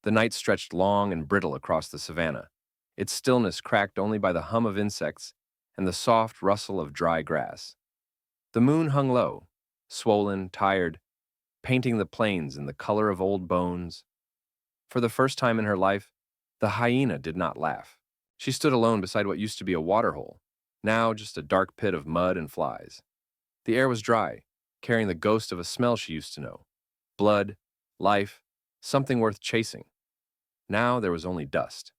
The night stretched long and brittle across the savannah, its stillness cracked only by the hum of insects and the soft rustle of dry grass. The moon hung low, swollen, tired, painting the plains in the color of old bones. For the first time in her life, the hyena did not laugh. She stood alone beside what used to be a waterhole, now just a dark pit of mud and flies. The air was dry, carrying the ghost of a smell she used to know. Blood, life, something worth chasing. Now there was only dust.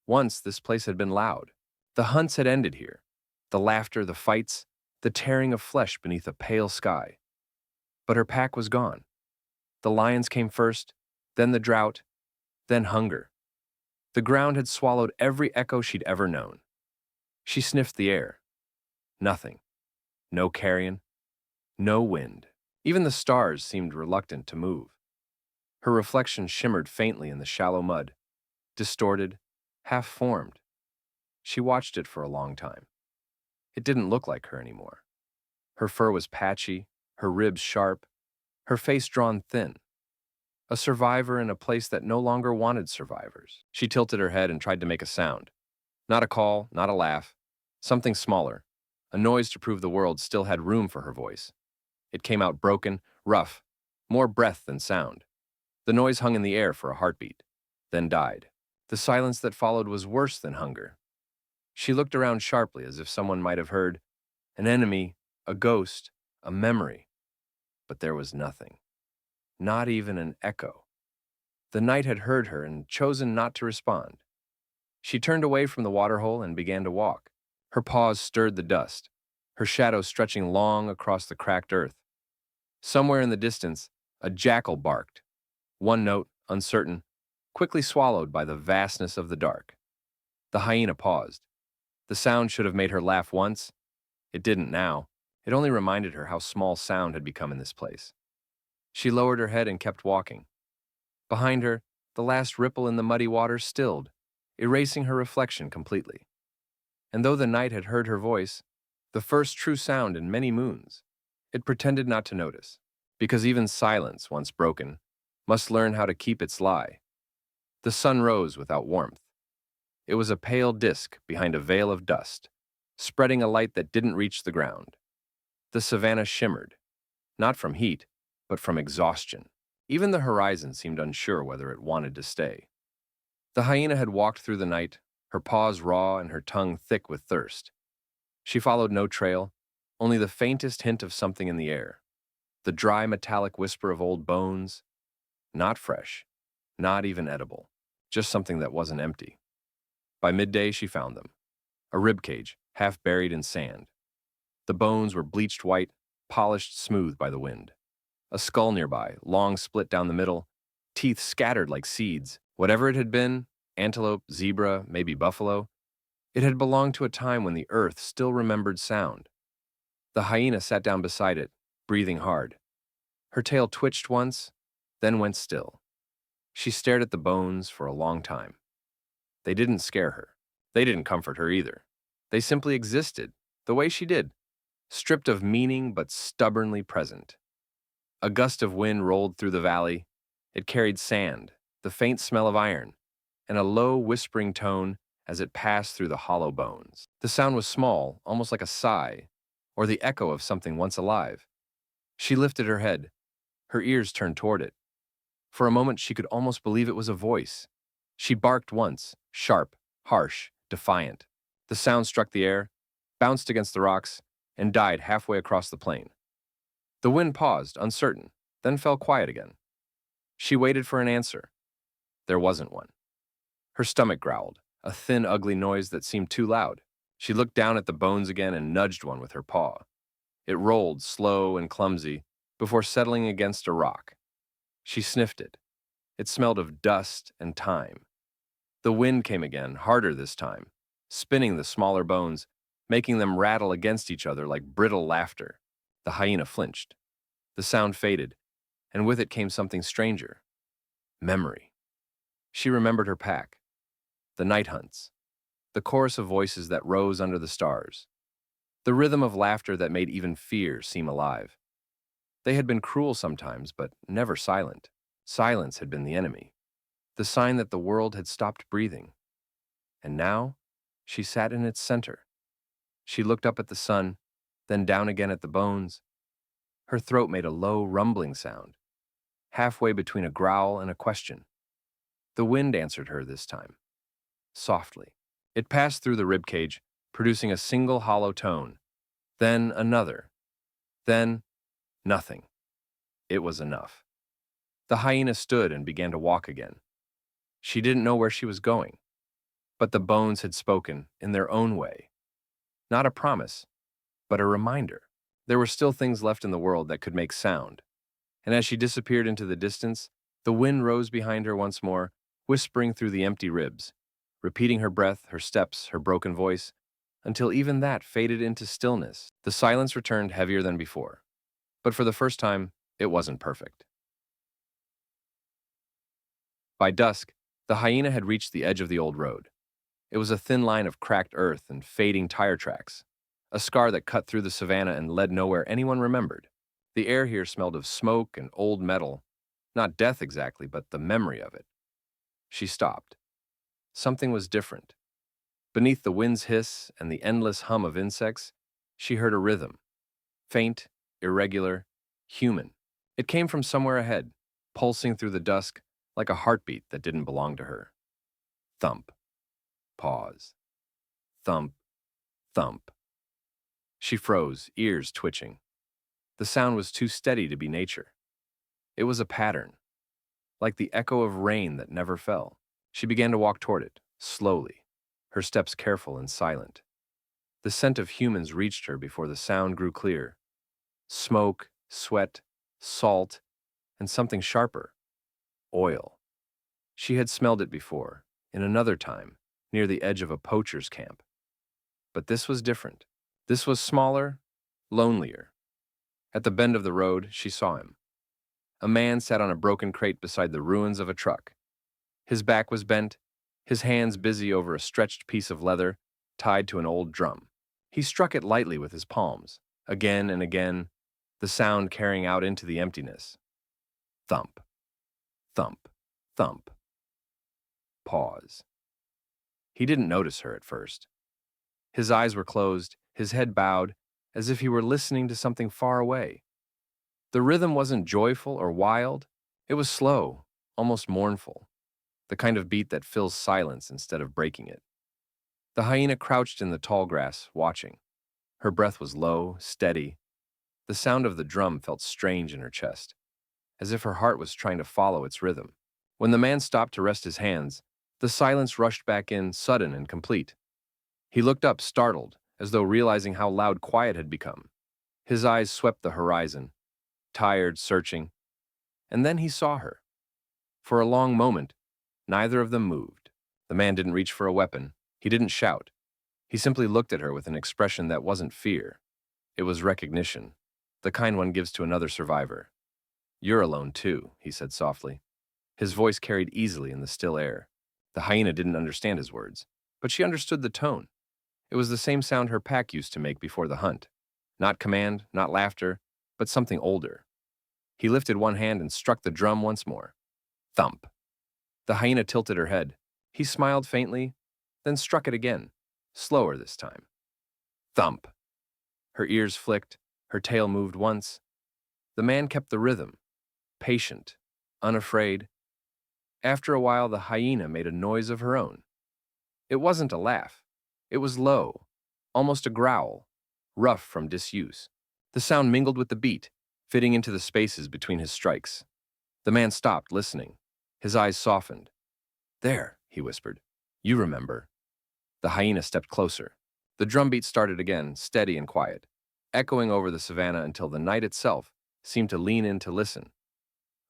Once this place had been loud. The hunts had ended here. The laughter, the fights, the tearing of flesh beneath a pale sky. But her pack was gone. The lions came first, then the drought, then hunger. The ground had swallowed every echo she'd ever known. She sniffed the air. Nothing. No carrion. No wind. Even the stars seemed reluctant to move. Her reflection shimmered faintly in the shallow mud, distorted, half-formed. She watched it for a long time. It didn't look like her anymore. Her fur was patchy, her ribs sharp, her face drawn thin. A survivor in a place that no longer wanted survivors. She tilted her head and tried to make a sound. Not a call, not a laugh. Something smaller. A noise to prove the world still had room for her voice. It came out broken, rough, more breath than sound. The noise hung in the air for a heartbeat, then died. The silence that followed was worse than hunger. She looked around sharply as if someone might have heard an enemy, a ghost, a memory. But there was nothing. Not even an echo. The night had heard her and chosen not to respond. She turned away from the waterhole and began to walk. Her paws stirred the dust, her shadow stretching long across the cracked earth. Somewhere in the distance, a jackal barked. One note, uncertain, quickly swallowed by the vastness of the dark. The hyena paused. The sound should have made her laugh once. It didn't now. It only reminded her how small sound had become in this place. She lowered her head and kept walking. Behind her, the last ripple in the muddy water stilled, erasing her reflection completely. And though the night had heard her voice, the first true sound in many moons, it pretended not to notice, because even silence, once broken, must learn how to keep its lie. The sun rose without warmth. It was a pale disk behind a veil of dust, spreading a light that didn't reach the ground. The savannah shimmered, not from heat, but from exhaustion. Even the horizon seemed unsure whether it wanted to stay. The hyena had walked through the night, her paws raw and her tongue thick with thirst. She followed no trail, only the faintest hint of something in the air. The dry metallic whisper of old bones, not fresh, not even edible, just something that wasn't empty. By midday, she found them. A rib cage, half buried in sand. The bones were bleached white, polished smooth by the wind. A skull nearby, long split down the middle, teeth scattered like seeds. Whatever it had been, antelope, zebra, maybe buffalo, it had belonged to a time when the earth still remembered sound. The hyena sat down beside it, breathing hard. Her tail twitched once, then went still. She stared at the bones for a long time. They didn't scare her. They didn't comfort her either. They simply existed, the way she did, stripped of meaning but stubbornly present. A gust of wind rolled through the valley. It carried sand, the faint smell of iron, and a low, whispering tone as it passed through the hollow bones. The sound was small, almost like a sigh, or the echo of something once alive. She lifted her head, her ears turned toward it. For a moment, she could almost believe it was a voice. She barked once, sharp, harsh, defiant. The sound struck the air, bounced against the rocks, and died halfway across the plain. The wind paused, uncertain, then fell quiet again. She waited for an answer. There wasn't one. Her stomach growled, a thin, ugly noise that seemed too loud. She looked down at the bones again and nudged one with her paw. It rolled, slow and clumsy, before settling against a rock. She sniffed it. It smelled of dust and time. The wind came again, harder this time, spinning the smaller bones, making them rattle against each other like brittle laughter. The hyena flinched. The sound faded, and with it came something stranger. Memory. She remembered her pack. The night hunts. The chorus of voices that rose under the stars. The rhythm of laughter that made even fear seem alive. They had been cruel sometimes, but never silent. Silence had been the enemy. the sign that the world had stopped breathing. And now, she sat in its center. She looked up at the sun, then down again at the bones. Her throat made a low, rumbling sound, halfway between a growl and a question. The wind answered her this time, softly. It passed through the ribcage, producing a single hollow tone, then another, then nothing. It was enough. The hyena stood and began to walk again. She didn't know where she was going, but the bones had spoken in their own way. Not a promise, but a reminder. There were still things left in the world that could make sound, and as she disappeared into the distance, the wind rose behind her once more, whispering through the empty ribs, repeating her breath, her steps, her broken voice, until even that faded into stillness. The silence returned heavier than before, but for the first time, it wasn't perfect. By dusk, the hyena had reached the edge of the old road. It was a thin line of cracked earth and fading tire tracks, a scar that cut through the savannah and led nowhere anyone remembered. The air here smelled of smoke and old metal, not death exactly, but the memory of it. She stopped. Something was different. Beneath the wind's hiss and the endless hum of insects, she heard a rhythm, faint, irregular, human. It came from somewhere ahead, pulsing through the dusk like a heartbeat that didn't belong to her. Thump. Pause. Thump. Thump. She froze, ears twitching. The sound was too steady to be nature. It was a pattern, like the echo of rain that never fell. She began to walk toward it, slowly, her steps careful and silent. The scent of humans reached her before the sound grew clear. Smoke, sweat, salt, and something sharper. Oil. She had smelled it before, in another time, near the edge of a poacher's camp. But this was different. This was smaller, lonelier. At the bend of the road, she saw him. A man sat on a broken crate beside the ruins of a truck. His back was bent, his hands busy over a stretched piece of leather tied to an old drum. He struck it lightly with his palms, again and again, the sound carrying out into the emptiness. Thump, thump, thump. Pause. He didn't notice her at first. His eyes were closed, his head bowed, as if he were listening to something far away. The rhythm wasn't joyful or wild. It was slow, almost mournful, the kind of beat that fills silence instead of breaking it. The hyena crouched in the tall grass, watching. Her breath was low, steady. The sound of the drum felt strange in her chest, as if her heart was trying to follow its rhythm. When the man stopped to rest his hands, the silence rushed back in, sudden and complete. He looked up, startled, as though realizing how loud quiet had become. His eyes swept the horizon, tired, searching, and then he saw her. For a long moment, neither of them moved. The man didn't reach for a weapon. He didn't shout. He simply looked at her with an expression that wasn't fear. It was recognition, the kind one gives to another survivor. "You're alone too," he said softly. His voice carried easily in the still air. The hyena didn't understand his words, but she understood the tone. It was the same sound her pack used to make before the hunt. Not command, not laughter, but something older. He lifted one hand and struck the drum once more. Thump. The hyena tilted her head. He smiled faintly, then struck it again, slower this time. Thump. Her ears flicked, her tail moved once. The man kept the rhythm, patient, unafraid. After a while, the hyena made a noise of her own. It wasn't a laugh. It was low, almost a growl, rough from disuse. The sound mingled with the beat, fitting into the spaces between his strikes. The man stopped, listening. His eyes softened. "There," he whispered. "You remember." The hyena stepped closer. The drumbeat started again, steady and quiet, echoing over the savannah until the night itself seemed to lean in to listen.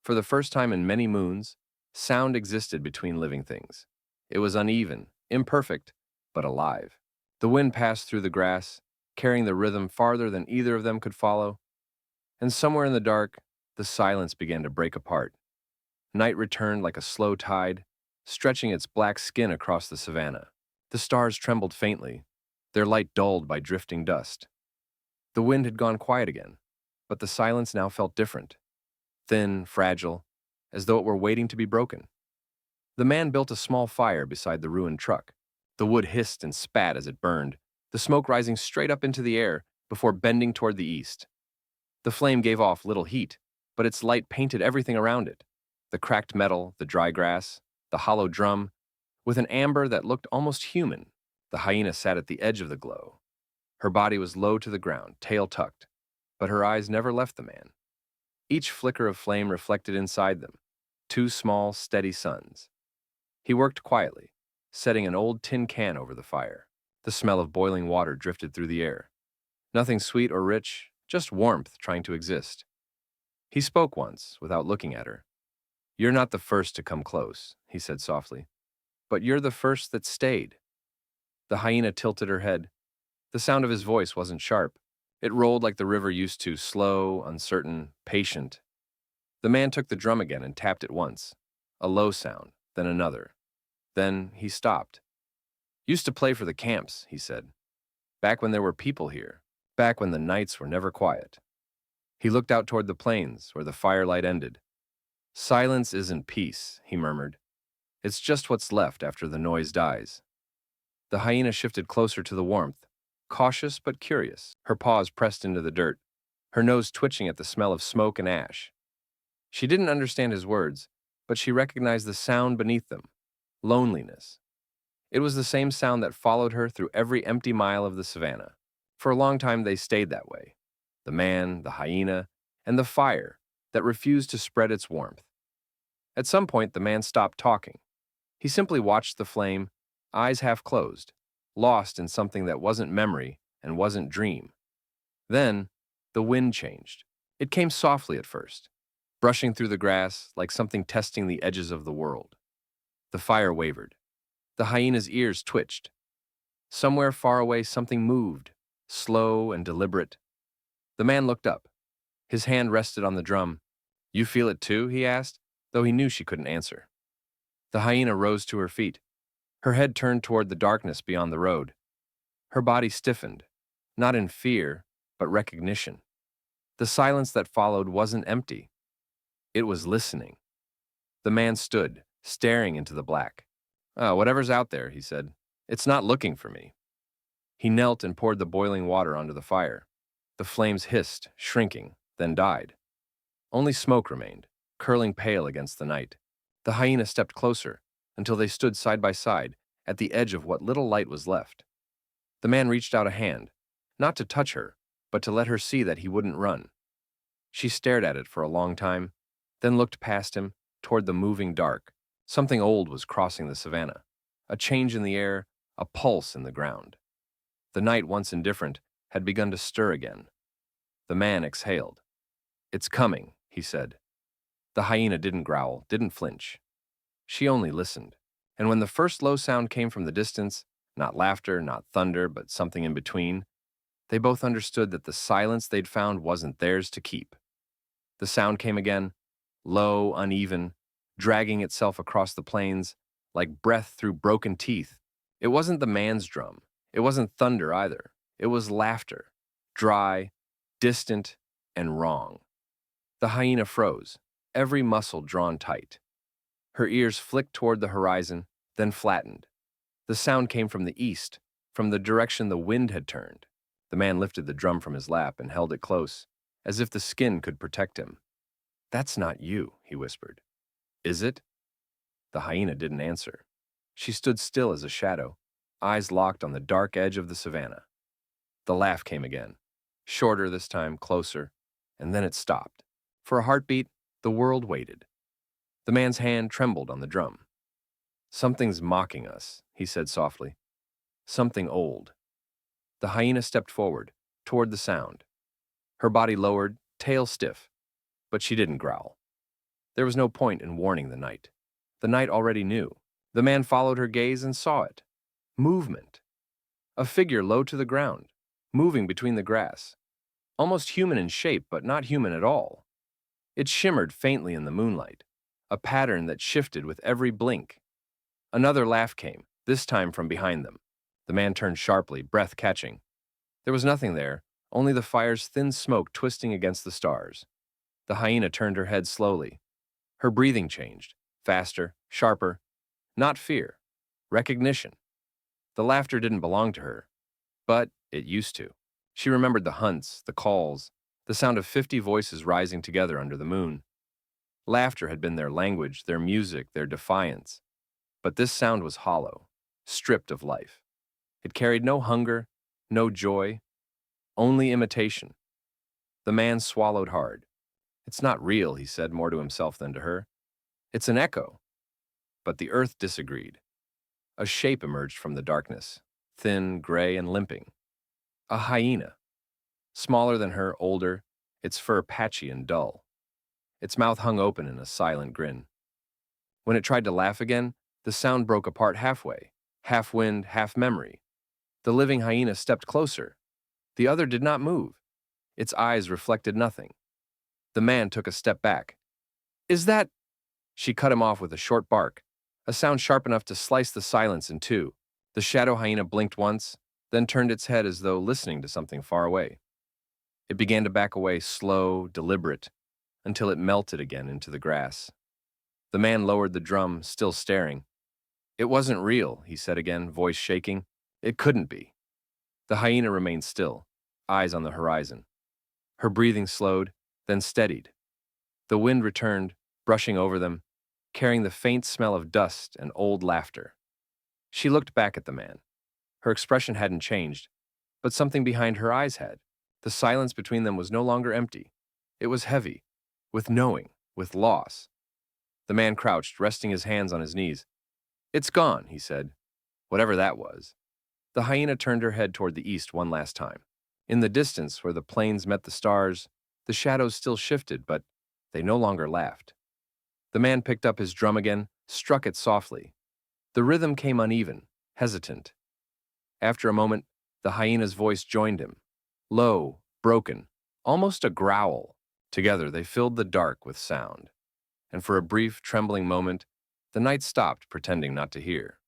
For the first time in many moons, sound existed between living things. It was uneven, imperfect, but alive. The wind passed through the grass, carrying the rhythm farther than either of them could follow, and somewhere in the dark, the silence began to break apart. Night returned like a slow tide, stretching its black skin across the savannah. The stars trembled faintly, their light dulled by drifting dust. The wind had gone quiet again, but the silence now felt different, thin, fragile, as though it were waiting to be broken. The man built a small fire beside the ruined truck. The wood hissed and spat as it burned, the smoke rising straight up into the air before bending toward the east. The flame gave off little heat, but its light painted everything around it. The cracked metal, the dry grass, the hollow drum, with an amber that looked almost human. The hyena sat at the edge of the glow. Her body was low to the ground, tail tucked, but her eyes never left the man. Each flicker of flame reflected inside them, two small, steady suns. He worked quietly, setting an old tin can over the fire. The smell of boiling water drifted through the air. Nothing sweet or rich, just warmth trying to exist. He spoke once, without looking at her. "You're not the first to come close," he said softly, "but you're the first that stayed." The hyena tilted her head. The sound of his voice wasn't sharp. It rolled like the river used to, slow, uncertain, patient. The man took the drum again and tapped it once. A low sound, then another. Then he stopped. "Used to play for the camps," he said. "Back when there were people here. Back when the nights were never quiet." He looked out toward the plains, where the firelight ended. "Silence isn't peace," he murmured. "It's just what's left after the noise dies." The hyena shifted closer to the warmth, cautious but curious, her paws pressed into the dirt, her nose twitching at the smell of smoke and ash. She didn't understand his words, but she recognized the sound beneath them: loneliness. It was the same sound that followed her through every empty mile of the savannah. For a long time they stayed that way: the man, the hyena, and the fire that refused to spread its warmth. At some point, the man stopped talking. He simply watched the flame, eyes half closed, lost in something that wasn't memory and wasn't dream. Then, the wind changed. It came softly at first, brushing through the grass like something testing the edges of the world. The fire wavered. The hyena's ears twitched. Somewhere far away, something moved, slow and deliberate. The man looked up. His hand rested on the drum. "You feel it too?" he asked, though he knew she couldn't answer. The hyena rose to her feet. Her head turned toward the darkness beyond the road. Her body stiffened, not in fear, but recognition. The silence that followed wasn't empty. It was listening. The man stood, staring into the black. "Oh, whatever's out there," he said. "It's not looking for me." He knelt and poured the boiling water onto the fire. The flames hissed, shrinking, then died. Only smoke remained, curling pale against the night. The hyena stepped closer, until they stood side by side, at the edge of what little light was left. The man reached out a hand, not to touch her, but to let her see that he wouldn't run. She stared at it for a long time, then looked past him, toward the moving dark. Something old was crossing the savannah. A change in the air, a pulse in the ground. The night, once indifferent, had begun to stir again. The man exhaled. "It's coming," he said. The hyena didn't growl, didn't flinch. She only listened. And when the first low sound came from the distance, not laughter, not thunder, but something in between, they both understood that the silence they'd found wasn't theirs to keep. The sound came again, low, uneven, dragging itself across the plains, like breath through broken teeth. It wasn't the man's drum. It wasn't thunder either. It was laughter, dry, distant, and wrong. The hyena froze, every muscle drawn tight. Her ears flicked toward the horizon, then flattened. The sound came from the east, from the direction the wind had turned. The man lifted the drum from his lap and held it close, as if the skin could protect him. "That's not you," he whispered. "Is it?" The hyena didn't answer. She stood still as a shadow, eyes locked on the dark edge of the savannah. The laugh came again, shorter this time, closer, and then it stopped. For a heartbeat, the world waited. The man's hand trembled on the drum. "Something's mocking us," he said softly. "Something old." The hyena stepped forward, toward the sound. Her body lowered, tail stiff, but she didn't growl. There was no point in warning the night. The night already knew. The man followed her gaze and saw it. Movement. A figure low to the ground, moving between the grass. Almost human in shape, but not human at all. It shimmered faintly in the moonlight, a pattern that shifted with every blink. Another laugh came, this time from behind them. The man turned sharply, breath catching. There was nothing there, only the fire's thin smoke twisting against the stars. The hyena turned her head slowly. Her breathing changed, faster, sharper, Not fear. Recognition. The laughter didn't belong to her, but it used to. She remembered the hunts, the calls, the sound of 50 voices rising together under the moon. Laughter had been their language, their music, their defiance. But this sound was hollow, stripped of life. It carried no hunger, no joy, only imitation. The man swallowed hard. It's not real, he said more to himself than to her. It's an echo. But the earth disagreed. A shape emerged from the darkness, thin, gray, and limping. A hyena. Smaller than her, older, its fur patchy and dull. Its mouth hung open in a silent grin. When it tried to laugh again, the sound broke apart halfway, half wind, half memory. The living hyena stepped closer. The other did not move. Its eyes reflected nothing. The man took a step back. Is that... She cut him off with a short bark, a sound sharp enough to slice the silence in two. The shadow hyena blinked once, then turned its head as though listening to something far away. It began to back away, slow, deliberate, until it melted again into the grass. The man lowered the drum, still staring. It wasn't real, he said again, voice shaking. It couldn't be. The hyena remained still, eyes on the horizon. Her breathing slowed, then steadied. The wind returned, brushing over them, carrying the faint smell of dust and old laughter. She looked back at the man. Her expression hadn't changed, but something behind her eyes had. The silence between them was no longer empty. It was heavy, with knowing, with loss. The man crouched, resting his hands on his knees. It's gone, he said, whatever that was. The hyena turned her head toward the east one last time. In the distance, where the plains met the stars, the shadows still shifted, but they no longer laughed. The man picked up his drum again, struck it softly. The rhythm came uneven, hesitant. After a moment, the hyena's voice joined him. Low, broken, almost a growl. Together they filled the dark with sound. And for a brief, trembling moment, the night stopped, pretending not to hear.